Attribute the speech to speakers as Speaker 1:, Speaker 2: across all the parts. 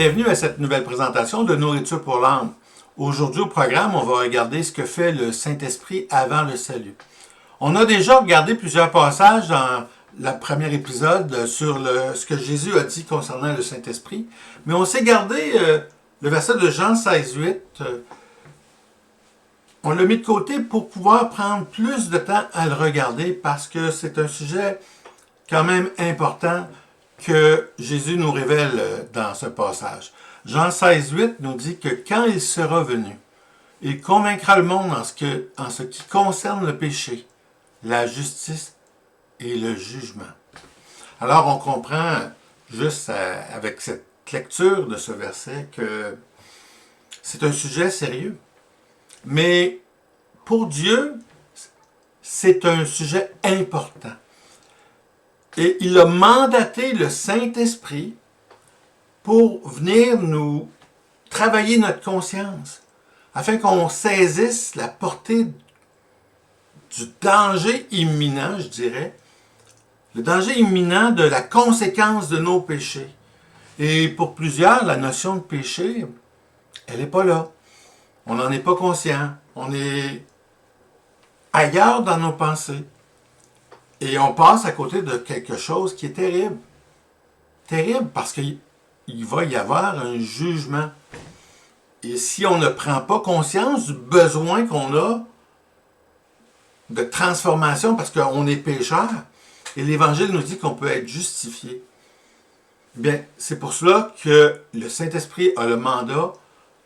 Speaker 1: Bienvenue à cette nouvelle présentation de Nourriture pour l'âme. Aujourd'hui au programme, on va regarder ce que fait le Saint-Esprit avant le salut. On a déjà regardé plusieurs passages dans le premier épisode sur ce que Jésus a dit concernant le Saint-Esprit, mais on s'est gardé le verset de Jean 16,8. On l'a mis de côté pour pouvoir prendre plus de temps à le regarder parce que c'est un sujet quand même important que Jésus nous révèle dans ce passage. Jean 16,8 nous dit que quand il sera venu, il convaincra le monde en ce qui concerne le péché, la justice et le jugement. Alors on comprend juste avec cette lecture de ce verset que c'est un sujet sérieux. Mais pour Dieu, c'est un sujet important. Et il a mandaté le Saint-Esprit pour venir nous travailler notre conscience, afin qu'on saisisse la portée du danger imminent, je dirais, le danger imminent de la conséquence de nos péchés. Et pour plusieurs, la notion de péché, elle n'est pas là. On n'en est pas conscient. On est ailleurs dans nos pensées. Et on passe à côté de quelque chose qui est terrible. Terrible parce qu'il va y avoir un jugement. Et si on ne prend pas conscience du besoin qu'on a de transformation parce qu'on est pécheur, et l'Évangile nous dit qu'on peut être justifié, bien, c'est pour cela que le Saint-Esprit a le mandat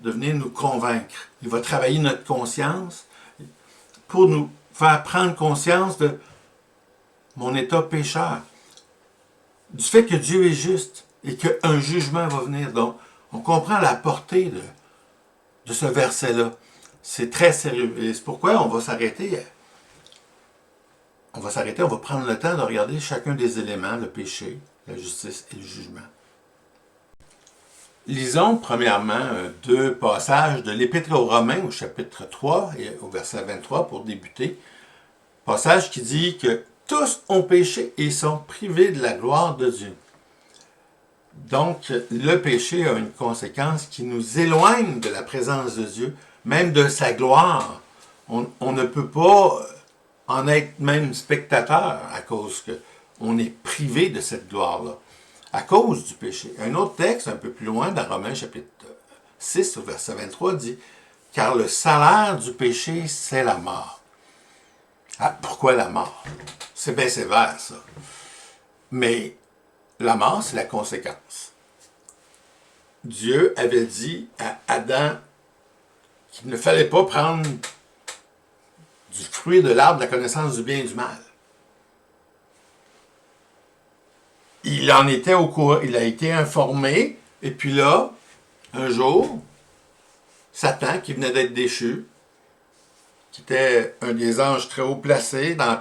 Speaker 1: de venir nous convaincre. Il va travailler notre conscience pour nous faire prendre conscience de mon état pécheur, du fait que Dieu est juste et qu'un jugement va venir. Donc, on comprend la portée de ce verset-là. C'est très sérieux. Et c'est pourquoi on va s'arrêter. On va prendre le temps de regarder chacun des éléments, le péché, la justice et le jugement. Lisons premièrement deux passages de l'Épître aux Romains au chapitre 3 et au verset 23 pour débuter. Passage qui dit que tous ont péché et sont privés de la gloire de Dieu. Donc, le péché a une conséquence qui nous éloigne de la présence de Dieu, même de sa gloire. On ne peut pas en être même spectateur à cause qu'on est privé de cette gloire-là, à cause du péché. Un autre texte, un peu plus loin, dans Romains chapitre 6, au verset 23, dit « Car le salaire du péché, c'est la mort. » Ah, pourquoi la mort? C'est bien sévère, ça. Mais la mort, c'est la conséquence. Dieu avait dit à Adam qu'il ne fallait pas prendre du fruit de l'arbre de la connaissance du bien et du mal. Il en était au courant, il a été informé, et puis là, un jour, Satan, qui venait d'être déchu, qui était un des anges très haut placés dans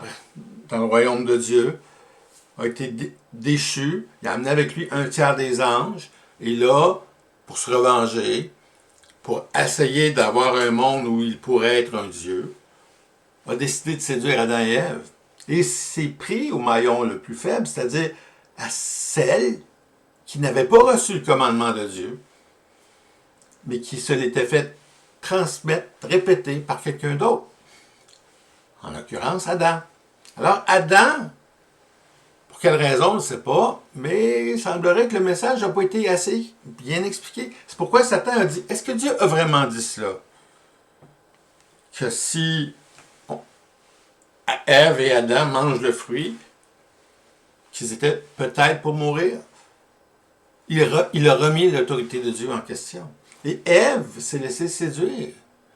Speaker 1: le royaume de Dieu, a été déchu. Il a amené avec lui un tiers des anges. Et là, pour se revenger, pour essayer d'avoir un monde où il pourrait être un Dieu, a décidé de séduire Adam et Ève. Et s'est pris au maillon le plus faible, c'est-à-dire à celle qui n'avait pas reçu le commandement de Dieu, mais qui se l'était fait transmettre, répéter par quelqu'un d'autre. En l'occurrence, Adam. Alors, Adam, pour quelle raison, on ne sait pas, mais il semblerait que le message n'a pas été assez bien expliqué. C'est pourquoi Satan a dit, est-ce que Dieu a vraiment dit cela? Que si Ève et Adam mangent le fruit, qu'ils étaient peut-être pour mourir? Il a remis l'autorité de Dieu en question. Et Ève s'est laissée séduire.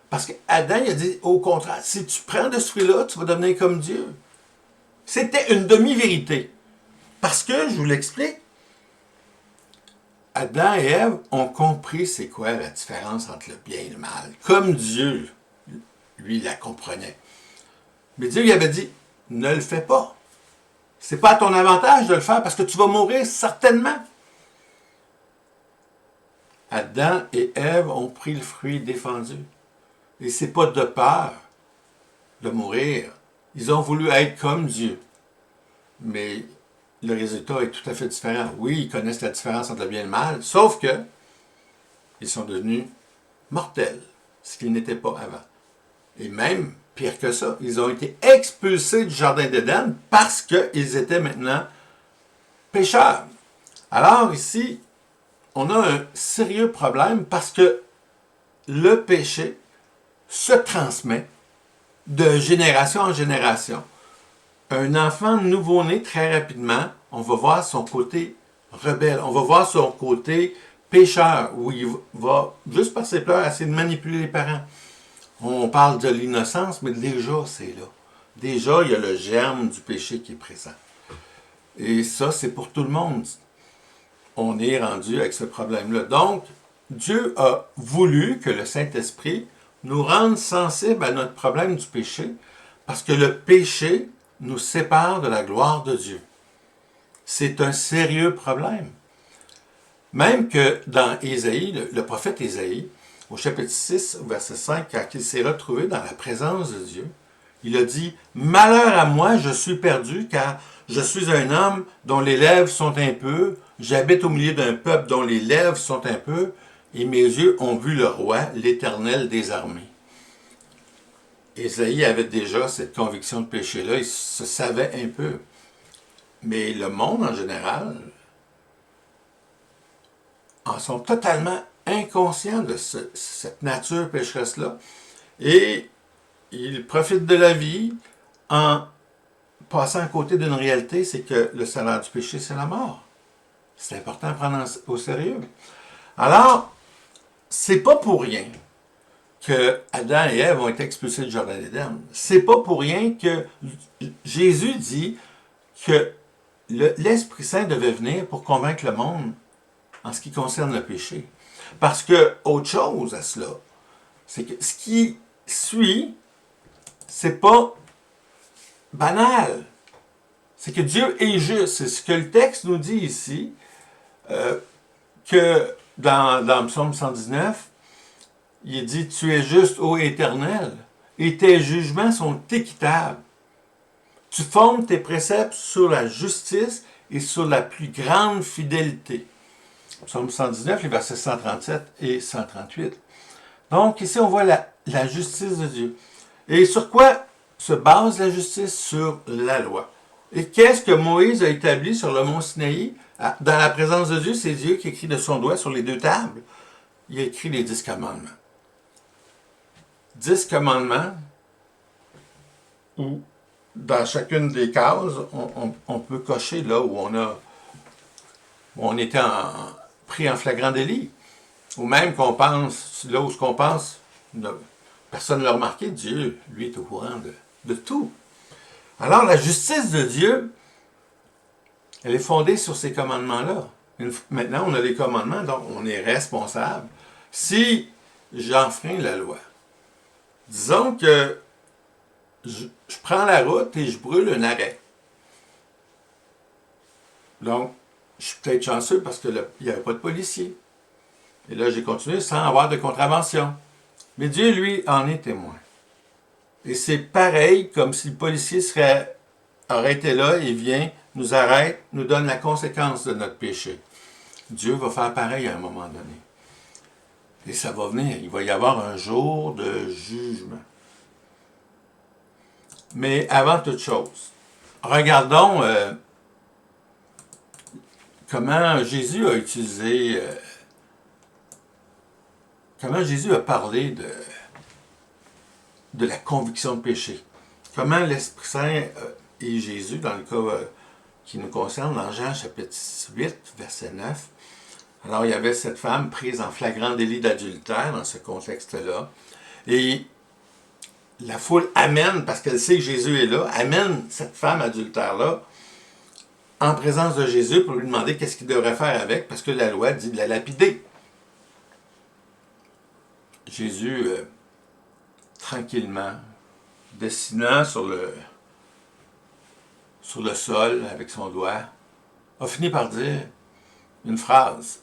Speaker 1: Parce qu'Adam, il a dit, au contraire, si tu prends de ce fruit-là, tu vas devenir comme Dieu. C'était une demi-vérité. Parce que, je vous l'explique, Adam et Ève ont compris c'est quoi la différence entre le bien et le mal. Comme Dieu, lui, la comprenait. Mais Dieu lui avait dit, ne le fais pas. C'est pas à ton avantage de le faire parce que tu vas mourir certainement. Adam et Ève ont pris le fruit défendu. Et c'est pas de peur de mourir. Ils ont voulu être comme Dieu. Mais le résultat est tout à fait différent. Oui, ils connaissent la différence entre le bien et le mal, sauf que ils sont devenus mortels, ce qu'ils n'étaient pas avant. Et même, pire que ça, ils ont été expulsés du Jardin d'Éden parce qu'ils étaient maintenant pécheurs. Alors ici, on a un sérieux problème parce que le péché se transmet de génération en génération. Un enfant nouveau-né, très rapidement, on va voir son côté rebelle, on va voir son côté pécheur, où il va, juste par ses pleurs, essayer de manipuler les parents. On parle de l'innocence, mais déjà, c'est là. Déjà, il y a le germe du péché qui est présent. Et ça, c'est pour tout le monde. On est rendu avec ce problème-là. Donc, Dieu a voulu que le Saint-Esprit nous rende sensibles à notre problème du péché, parce que le péché nous sépare de la gloire de Dieu. C'est un sérieux problème. Même que dans Ésaïe, le prophète Ésaïe, au chapitre 6, au verset 5, quand il s'est retrouvé dans la présence de Dieu, il a dit « Malheur à moi, je suis perdu, car je suis un homme dont les lèvres sont impures, j'habite au milieu d'un peuple dont les lèvres sont impures, et mes yeux ont vu le roi, l'Éternel des armées. » Ésaïe avait déjà cette conviction de péché-là, il se savait un peu. Mais le monde en général en sont totalement inconscients de cette nature pécheresse-là. Et ils profitent de la vie en passant à côté d'une réalité, c'est que le salaire du péché, c'est la mort. C'est important à prendre au sérieux. Alors, c'est pas pour rien que Adam et Ève ont été expulsés du Jardin d'Éden. C'est pas pour rien que Jésus dit que l'Esprit Saint devait venir pour convaincre le monde en ce qui concerne le péché. Parce que, autre chose à cela, c'est que ce qui suit, c'est pas banal. C'est que Dieu est juste. C'est ce que le texte nous dit ici, que dans Psaume 119, il dit « Tu es juste, ô Éternel, et tes jugements sont équitables. Tu fondes tes préceptes sur la justice et sur la plus grande fidélité. » Psaume 119, les versets 137 et 138. Donc, ici, on voit la justice de Dieu. Et sur quoi se base la justice? Sur la loi. Et qu'est-ce que Moïse a établi sur le mont Sinaï? Dans la présence de Dieu, c'est Dieu qui écrit de son doigt sur les deux tables. Il a écrit les 10 commandements. 10 commandements où, dans chacune des cases, on peut cocher là où on était pris en flagrant délit. Ou même qu'on pense, là où on pense, personne ne l'a remarqué, Dieu, lui, est au courant de tout. Alors, la justice de Dieu, elle est fondée sur ces commandements-là. Maintenant, on a les commandements, donc on est responsable. Si j'enfreins la loi, disons que je prends la route et je brûle un arrêt. Donc, je suis peut-être chanceux parce qu'il n'y avait pas de policier. Et là, j'ai continué sans avoir de contravention. Mais Dieu, lui, en est témoin. Et c'est pareil comme si le policier aurait été là et vient, nous arrête, nous donne la conséquence de notre péché. Dieu va faire pareil à un moment donné. Et ça va venir. Il va y avoir un jour de jugement. Mais avant toute chose, regardons comment Jésus a utilisé, comment Jésus a parlé de la conviction de péché. Comment l'Esprit Saint et Jésus, dans le cas qui nous concerne, dans Jean chapitre 8, verset 9, alors il y avait cette femme prise en flagrant délit d'adultère dans ce contexte-là, et la foule amène, parce qu'elle sait que Jésus est là, amène cette femme adultère-là en présence de Jésus pour lui demander qu'est-ce qu'il devrait faire avec, parce que la loi dit de la lapider. Jésus, tranquillement, dessinant sur le sol avec son doigt, a fini par dire une phrase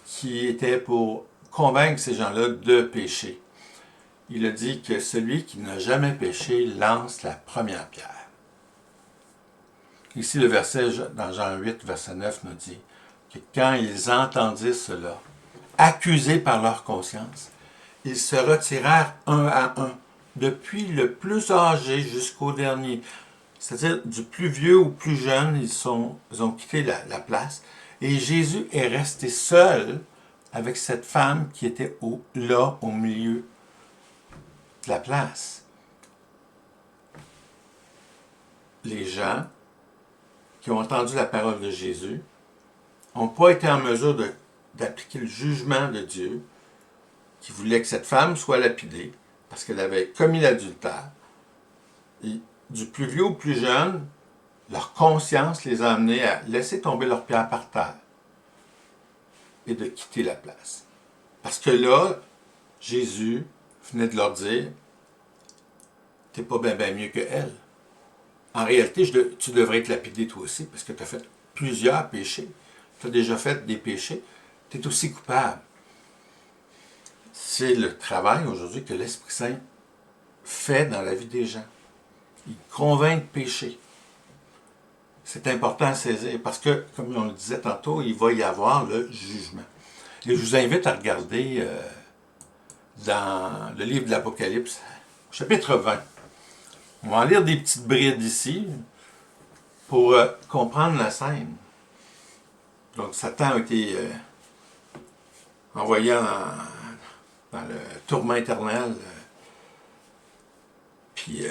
Speaker 1: qui était pour convaincre ces gens-là de pécher. Il a dit que celui qui n'a jamais péché lance la première pierre. Ici, le verset dans Jean 8, verset 9 nous dit que quand ils entendirent cela, accusés par leur conscience, ils se retirèrent un à un, depuis le plus âgé jusqu'au dernier. C'est-à-dire, du plus vieux au plus jeune, ils ont quitté la place. Et Jésus est resté seul avec cette femme qui était là, au milieu de la place. Les gens qui ont entendu la parole de Jésus n'ont pas été en mesure d'appliquer le jugement de Dieu qui voulait que cette femme soit lapidée parce qu'elle avait commis l'adultère. Et du plus vieux au plus jeune, leur conscience les a amenés à laisser tomber leurs pierres par terre et de quitter la place. Parce que là, Jésus venait de leur dire, t'es pas bien mieux que elle. En réalité, tu devrais être lapidé toi aussi parce que tu as fait plusieurs péchés. Tu as déjà fait des péchés. Tu es aussi coupable. C'est le travail aujourd'hui que l'Esprit Saint fait dans la vie des gens. Il convainc de péché. C'est important à saisir parce que, comme on le disait tantôt, il va y avoir le jugement. Et je vous invite à regarder dans le livre de l'Apocalypse, chapitre 20. On va en lire des petites brides ici pour comprendre la scène. Donc, Satan a été envoyé dans le tourment éternel. Puis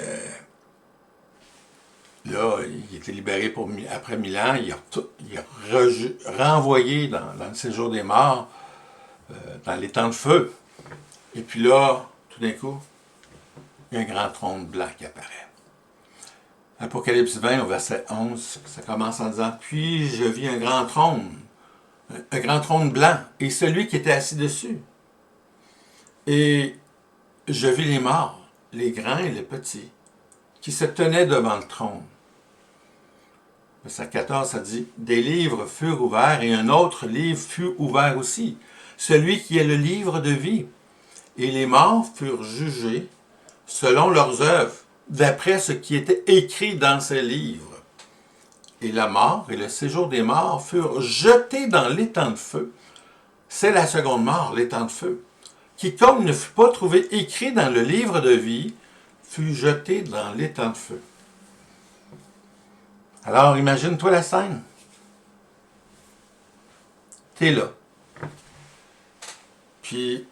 Speaker 1: là, il a été libéré après 1000 ans. Il est renvoyé dans le séjour des morts, dans les temps de feu. Et puis là, tout d'un coup, il y a un grand trône blanc qui apparaît. Apocalypse 20, au verset 11, ça commence en disant « Puis je vis un grand trône blanc, et celui qui était assis dessus. Et je vis les morts, les grands et les petits, qui se tenaient devant le trône. » Verset 14, ça dit « Des livres furent ouverts, et un autre livre fut ouvert aussi, celui qui est le livre de vie. Et les morts furent jugés selon leurs œuvres, d'après ce qui était écrit dans ces livres. Et la mort et le séjour des morts furent jetés dans l'étang de feu. C'est la seconde mort, l'étang de feu. Quiconque ne fut pas trouvé écrit dans le livre de vie fut jeté dans l'étang de feu. » Alors, imagine-toi la scène. T'es là. Puis,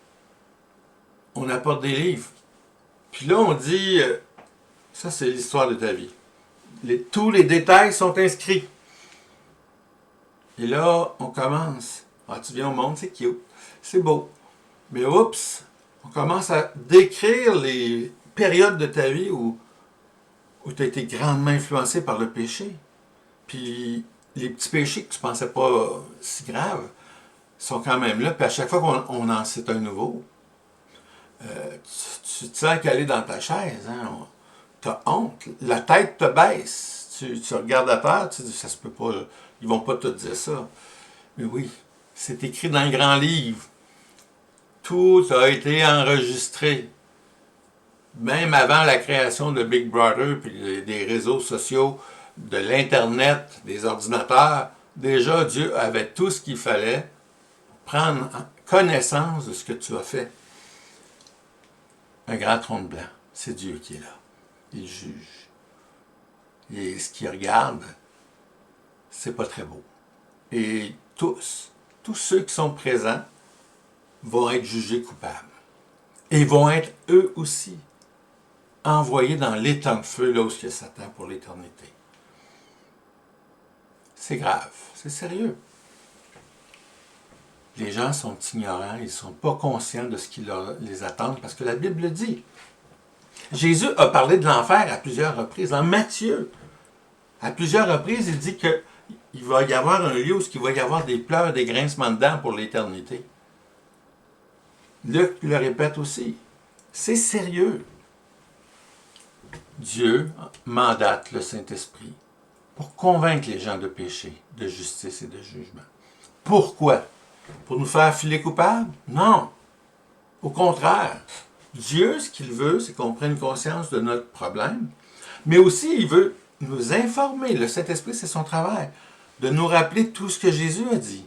Speaker 1: on apporte des livres. Puis là, on dit, ça c'est l'histoire de ta vie. Tous les détails sont inscrits. Et là, on commence. Ah, tu viens au monde, c'est cute. C'est beau. Mais oups, on commence à décrire les périodes de ta vie où tu as été grandement influencé par le péché. Puis les petits péchés que tu ne pensais pas si graves sont quand même là. Puis à chaque fois qu'on en cite un nouveau, tu te sens caler dans ta chaise. Hein? Tu as honte. La tête te baisse. Tu regardes à terre, tu te dis, ça se peut pas. Ils vont pas te dire ça. Mais oui, c'est écrit dans le grand livre. Tout a été enregistré. Même avant la création de Big Brother, puis des réseaux sociaux, de l'Internet, des ordinateurs, déjà Dieu avait tout ce qu'il fallait pour prendre connaissance de ce que tu as fait. Un grand trône blanc, c'est Dieu qui est là. Il juge. Et ce qu'il regarde, c'est pas très beau. Et tous ceux qui sont présents vont être jugés coupables. Et vont être eux aussi envoyés dans l'étang de feu, là où il y a Satan pour l'éternité. C'est grave, c'est sérieux. Les gens sont ignorants, ils ne sont pas conscients de ce qui les attend, parce que la Bible le dit. Jésus a parlé de l'enfer à plusieurs reprises. Dans Matthieu, à plusieurs reprises, il dit qu'il va y avoir un lieu où il va y avoir des pleurs, des grincements de dents pour l'éternité. Luc le répète aussi. C'est sérieux. Dieu mandate le Saint-Esprit pour convaincre les gens de péché, de justice et de jugement. Pourquoi? Pour nous faire filer coupables? Non. Au contraire. Dieu, ce qu'il veut, c'est qu'on prenne conscience de notre problème, mais aussi il veut nous informer. Le Saint-Esprit, c'est son travail, de nous rappeler tout ce que Jésus a dit,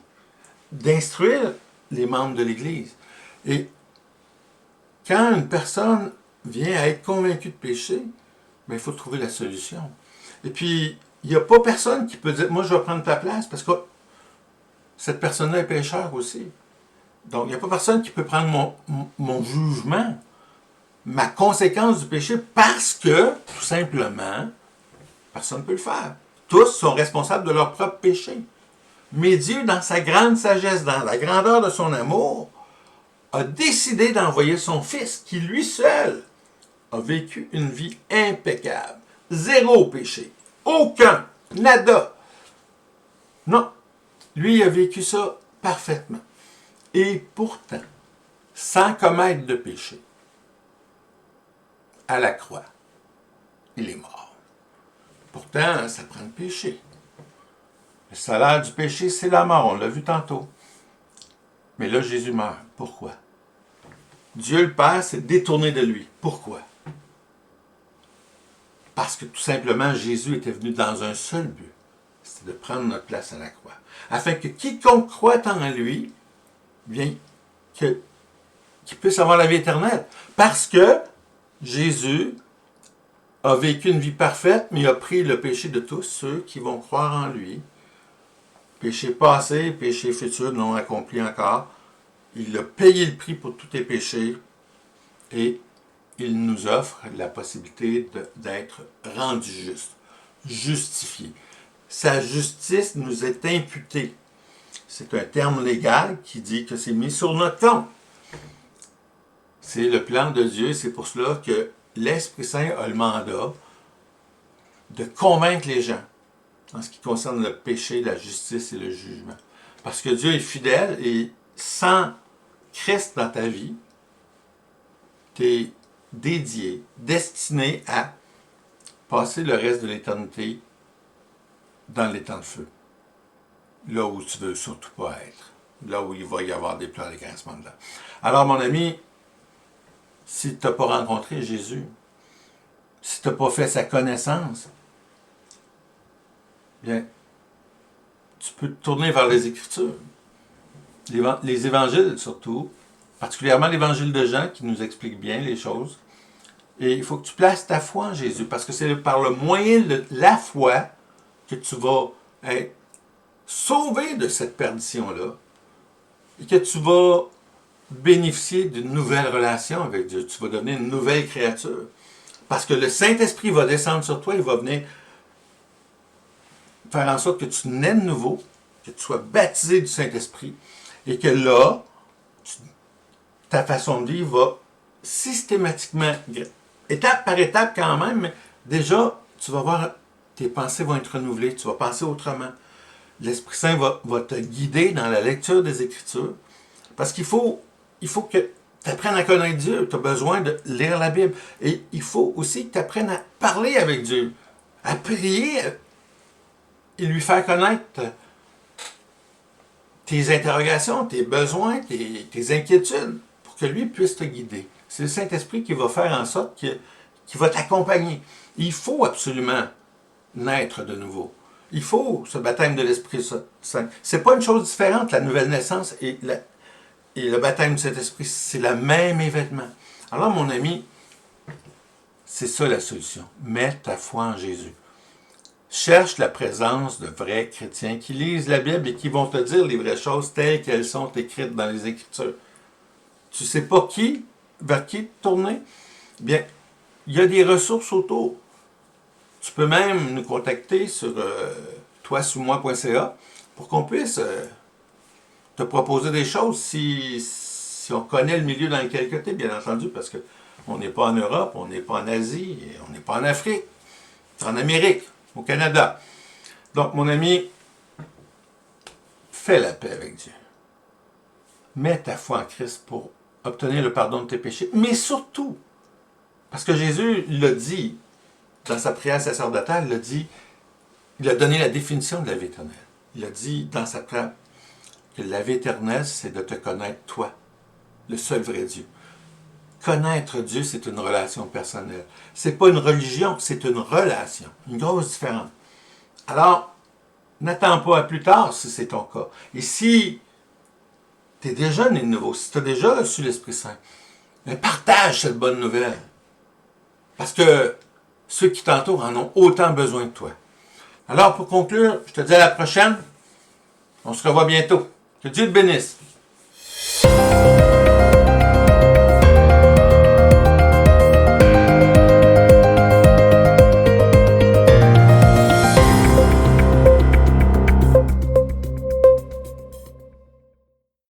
Speaker 1: d'instruire les membres de l'Église. Et quand une personne vient à être convaincue de péché, il faut trouver la solution. Et puis, il n'y a pas personne qui peut dire, moi je vais prendre ta place, parce que cette personne-là est pécheur aussi. Donc, il n'y a pas personne qui peut prendre mon jugement, ma conséquence du péché, parce que, tout simplement, personne ne peut le faire. Tous sont responsables de leur propre péché. Mais Dieu, dans sa grande sagesse, dans la grandeur de son amour, a décidé d'envoyer son Fils, qui lui seul a vécu une vie impeccable. Zéro péché. Aucun. Nada. Non. Lui, il a vécu ça parfaitement. Et pourtant, sans commettre de péché, à la croix, il est mort. Pourtant, ça prend le péché. Le salaire du péché, c'est la mort. On l'a vu tantôt. Mais là, Jésus meurt. Pourquoi? Dieu le Père s'est détourné de lui. Pourquoi? Parce que tout simplement, Jésus était venu dans un seul but. C'était de prendre notre place à la croix. Afin que quiconque croit en lui, bien, qu'il puisse avoir la vie éternelle. Parce que Jésus a vécu une vie parfaite, mais il a pris le péché de tous ceux qui vont croire en lui. Péché passé, péché futur, non accompli encore. Il a payé le prix pour tous tes péchés et il nous offre la possibilité d'être rendu juste, justifié. Sa justice nous est imputée. C'est un terme légal qui dit que c'est mis sur notre compte. C'est le plan de Dieu, c'est pour cela que l'Esprit Saint a le mandat de convaincre les gens en ce qui concerne le péché, la justice et le jugement. Parce que Dieu est fidèle et sans Christ dans ta vie, tu es dédié, destiné à passer le reste de l'éternité dans les temps de feu. Là où tu ne veux surtout pas être. Là où il va y avoir des pleurs et des grincements de dents. Alors, mon ami, si tu n'as pas rencontré Jésus, si tu n'as pas fait sa connaissance, bien, tu peux te tourner vers les Écritures. Les évangiles, surtout, particulièrement l'évangile de Jean, qui nous explique bien les choses. Et il faut que tu places ta foi en Jésus, parce que c'est par le moyen de la foi que tu vas être sauvé de cette perdition-là, et que tu vas bénéficier d'une nouvelle relation avec Dieu. Tu vas devenir une nouvelle créature. Parce que le Saint-Esprit va descendre sur toi, il va venir faire en sorte que tu naies de nouveau, que tu sois baptisé du Saint-Esprit, et que là, ta façon de vivre va systématiquement, étape par étape quand même, mais déjà, tu vas voir, tes pensées vont être renouvelées, tu vas penser autrement. L'Esprit Saint va te guider dans la lecture des Écritures, parce qu'il faut que tu apprennes à connaître Dieu, tu as besoin de lire la Bible, et il faut aussi que tu apprennes à parler avec Dieu, à prier et lui faire connaître tes interrogations, tes besoins, tes inquiétudes, pour que lui puisse te guider. C'est le Saint-Esprit qui va faire en sorte qu'il va t'accompagner. Il faut absolument naître de nouveau. Il faut ce baptême de l'Esprit Saint. C'est pas une chose différente, la nouvelle naissance et le baptême du Saint-Esprit, c'est le même événement. Alors, mon ami, c'est ça la solution. Mets ta foi en Jésus. Cherche la présence de vrais chrétiens qui lisent la Bible et qui vont te dire les vraies choses telles qu'elles sont écrites dans les Écritures. Tu ne sais pas vers qui te tourner? Bien, il y a des ressources autour. Tu peux même nous contacter sur toisousmoi.ca pour qu'on puisse te proposer des choses si on connaît le milieu dans lequel tu es, bien entendu, parce qu'on n'est pas en Europe, on n'est pas en Asie, et on n'est pas en Afrique, c'est en Amérique, au Canada. Donc, mon ami, fais la paix avec Dieu. Mets ta foi en Christ pour obtenir le pardon de tes péchés, mais surtout, parce que Jésus l'a dit, dans sa prière sacerdotale, il a donné la définition de la vie éternelle. Il a dit dans sa prière que la vie éternelle, c'est de te connaître toi, le seul vrai Dieu. Connaître Dieu, c'est une relation personnelle. C'est pas une religion, c'est une relation. Une grosse différence. Alors, n'attends pas à plus tard si c'est ton cas. Et si tu es déjà né de nouveau, si tu as déjà reçu l'Esprit Saint, mais partage cette bonne nouvelle. Parce que ceux qui t'entourent en ont autant besoin que toi. Alors, pour conclure, je te dis à la prochaine. On se revoit bientôt. Que Dieu te bénisse.